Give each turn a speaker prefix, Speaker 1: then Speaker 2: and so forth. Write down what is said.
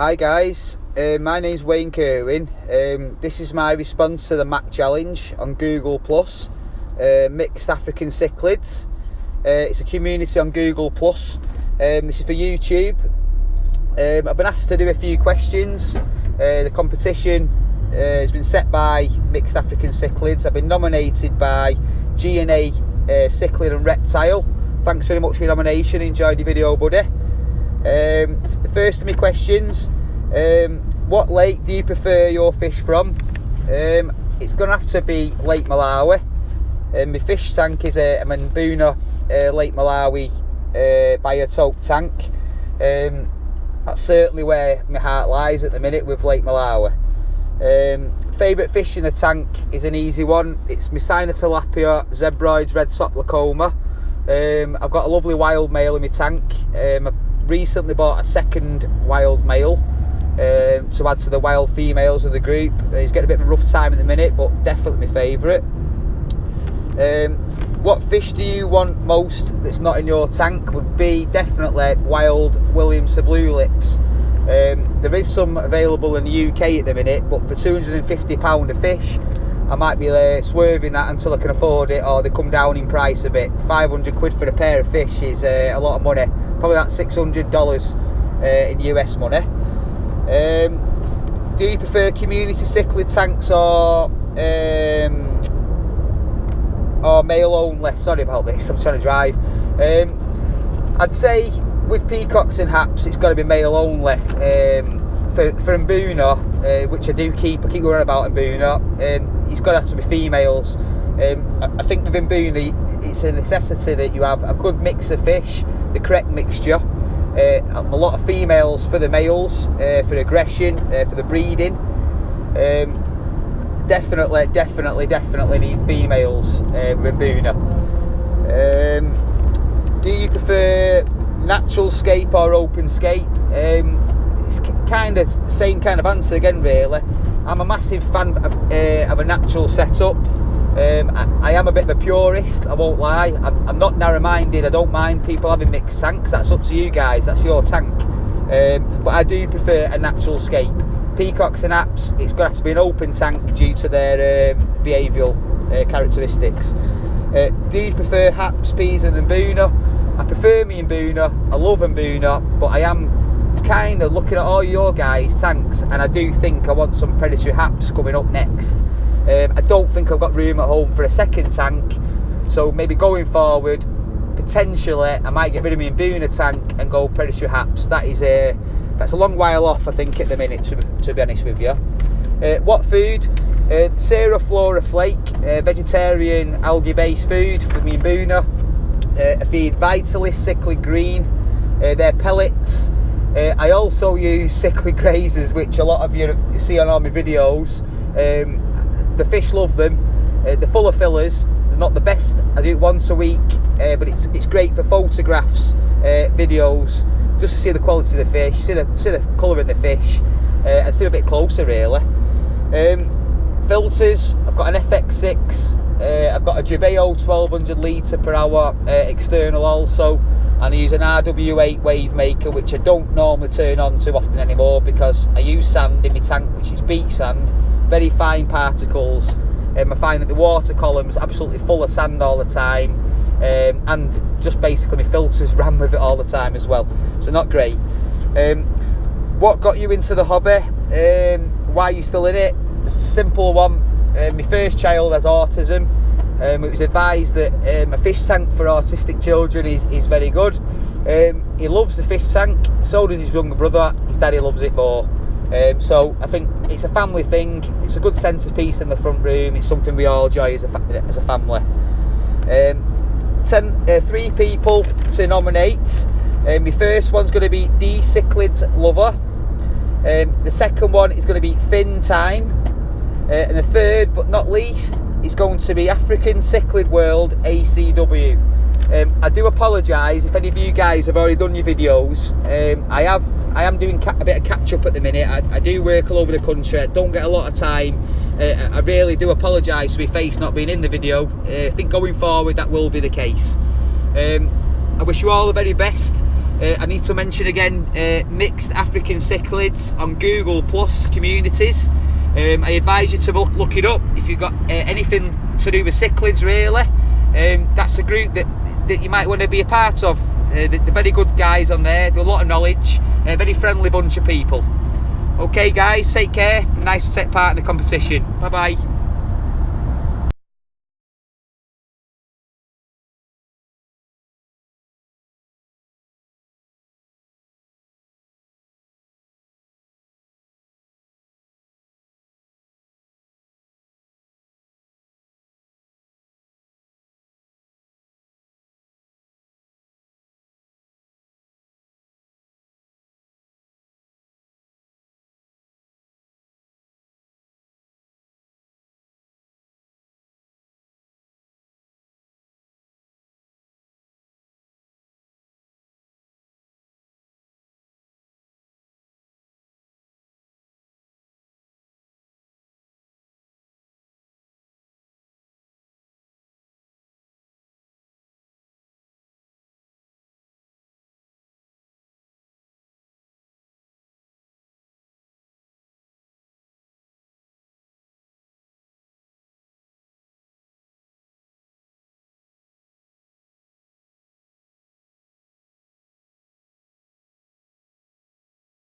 Speaker 1: Hi guys, my name's Wayne Kerwin. This is my response to the Mac Challenge on Google Plus, Mixed African Cichlids. It's a community on Google Plus. This is for YouTube. I've been asked to do a few questions. The competition has been set by Mixed African Cichlids. I've been nominated by G&A Cichlid and Reptile. Thanks very much for your nomination. Enjoyed your video, buddy. The first of my questions, what lake do you prefer your fish from? It's going to have to be Lake Malawi. My fish tank is a Mbuna Lake Malawi biotope tank. That's certainly where my heart lies at the minute with Lake Malawi. Favourite fish in the tank is an easy one. It's my Tilapia, Zebroids, red top lacoma. I've got a lovely wild male in my tank. I've recently bought a second wild male to add to the wild females of the group. He's getting a bit of a rough time at the minute, but definitely my favourite. What fish do you want most that's not in your tank? Would be definitely wild Williamson blue lips. There is some available in the UK at the minute, but for £250 a fish, I might be swerving that until I can afford it, or they come down in price a bit. 500 quid for a pair of fish is a lot of money. Probably that's $600 in US money. Do you prefer community cichlid tanks or male only? Sorry about this, I'm trying to drive. I'd say with peacocks and haps, it's got to be male only. For Mbuna, which I keep going on about Mbuna, it's got to have to be females. I think with Mbuna, it's a necessity that you have a good mix of fish, the correct mixture, a lot of females for the males, for aggression, for the breeding. Definitely need females with Mbuna. Do you prefer natural scape or open scape? It's kind of the same kind of answer again, really. I'm a massive fan of a natural setup. I am a bit of a purist, I won't lie. I'm not narrow-minded. I don't mind people having mixed tanks. That's up to you guys, that's your tank. But I do prefer a natural scape. Peacocks and haps, it's got to have to be an open tank due to their behavioural characteristics. Do you prefer haps, peas and Mbuna? I prefer me Mbuna. I love Mbuna, but I am kind of looking at all your guys' tanks, and I do think I want some predatory haps coming up next. I don't think I've got room at home for a second tank, so maybe going forward, potentially I might get rid of my Mbuna tank and go predatory haps. That's a long while off, I think, at the minute, to be honest with you. What food? Flora Flake, vegetarian algae-based food for me Mbuna. I feed Vitalis Cichlid Green, they're pellets. I also use cichlid grazers, which a lot of you see on all my videos. The fish love them. They're full of fillers. They're not the best. I do it once a week, but it's great for photographs, videos, just to see the quality of the fish, see the colour in the fish, and see a bit closer, really. Filters, I've got an FX6, I've got a Jabeo 1200 litre per hour external also, and I use an RW8 wave maker, which I don't normally turn on too often anymore because I use sand in my tank, which is beach sand, very fine particles. I find that the water column's absolutely full of sand all the time, and just basically my filters ran with it all the time as well, so not great. What got you into the hobby? Why are you still in it? Simple one. My first child has autism. It was advised that a fish tank for autistic children is very good. He loves the fish tank, so does his younger brother. His daddy loves it more. So I think it's a family thing. It's a good centrepiece in the front room. It's something we all enjoy as a family. 3 people to nominate. My first one's going to be the Cichlids Lover. The second one is going to be Fin Time. And the third, but not least, is going to be African Cichlid World ACW. I do apologise if any of you guys have already done your videos. I am doing a bit of catch up at the minute. I do work all over the country. I don't get a lot of time. I really do apologise for my face not being in the video. I think going forward that will be the case. I wish you all the very best. I need to mention again, mixed African cichlids on Google Plus communities. I advise you to look it up if you've got anything to do with cichlids, really. That's a group that you might want to be a part of. They're very good guys on there, they're a lot of knowledge, a very friendly bunch of people. Okay guys, take care, nice to take part in the competition. Bye bye.